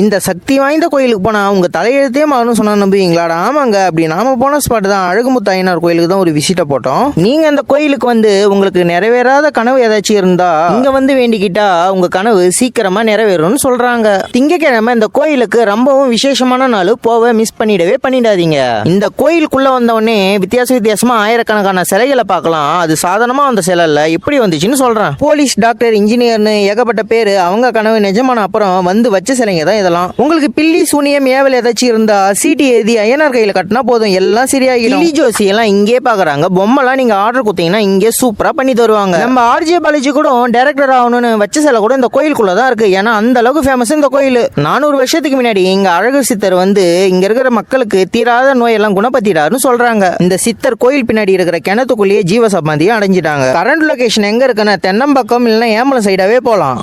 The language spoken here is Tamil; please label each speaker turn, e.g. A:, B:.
A: இந்த சக்தி வாய்ந்த கோயிலுக்கு போனா உங்க தலையெழுத்தே மாறும் சொன்னா நம்புவீங்களாடா? ஆமாங்க, அப்படி நாம போன ஸ்பாட் தான் அழகுமுத்து ஐயனார் கோயிலுக்கு தான் ஒரு விசிட்ட போட்டோம். நீங்க அந்த கோயிலுக்கு வந்து உங்களுக்கு நிறைவேறாத கனவு ஏதாச்சும் இருந்தா இங்க வந்து வேண்டிக்கிட்டா உங்க கனவு சீக்கிரமா நிறைவேறும்னு சொல்றாங்க. திங்கக்கிழமை இந்த கோயிலுக்கு ரொம்பவும் விசேஷமான நாள், போக மிஸ் பண்ணிடாதீங்க. இந்த கோயிலுக்குள்ள வந்தவொடனே வித்தியாசமா ஆயிரக்கணக்கான சிலைகளை பார்க்கலாம். அது சாதாரணமா வந்த சிலை இல்ல, எப்படி வந்துச்சுன்னு சொல்றேன். போலீஸ், டாக்டர், இன்ஜினியர்னு ஏகப்பட்ட பேரு அவங்க கனவு நிஜமான அப்புறம் வந்து வச்ச சிலைங்க தான் இதெல்லாம். உங்களுக்கு பில்லி சூனியம் ஏவல் ஏதாச்சும் இருந்தா சீட்டி எழுதி ஐயனார் கையில கட்டினா போதும், எல்லாம் சரியாகிடும். பில்லி ஜோசி எல்லாம் இங்கே பாக்குறாங்க. பொம்மைலாம் நீங்க ஆர்டர் கொடுத்தீங்கன்னா இங்கே சூப்பரா பண்ணி தருவாங்க. நம்ம ஆர்ஜே பாலாஜி கூட டைரக்டர் ஆகணும்னு வச்ச சிலை கூட இந்த கோயிலுக்குள்ளதான் இருக்கு. ஏன்னா அந்த அளவுக்கு ஃபேமஸ் இந்த கோயில். 400 வருஷத்துக்கு முன்னாடி இங்க அழகு சித்தர் வந்து இங்க இருக்கிற மக்களுக்கு தீராத நோயெல்லாம் குணப்படுத்திட்டாருன்னு சொல்றாங்க. இந்த சித்தர் கோயில் பின்னாடி இருக்கிற கிணத்துக்குள்ளேயே ஜீவசமாதியை அடைஞ்சிட்டாங்க. கரண்ட் லொகேஷன் எங்க இருக்குன்னா தென்னம்பக்கம் இல்லைன்னா ஏம்பலம் சைடாவே போலாம்.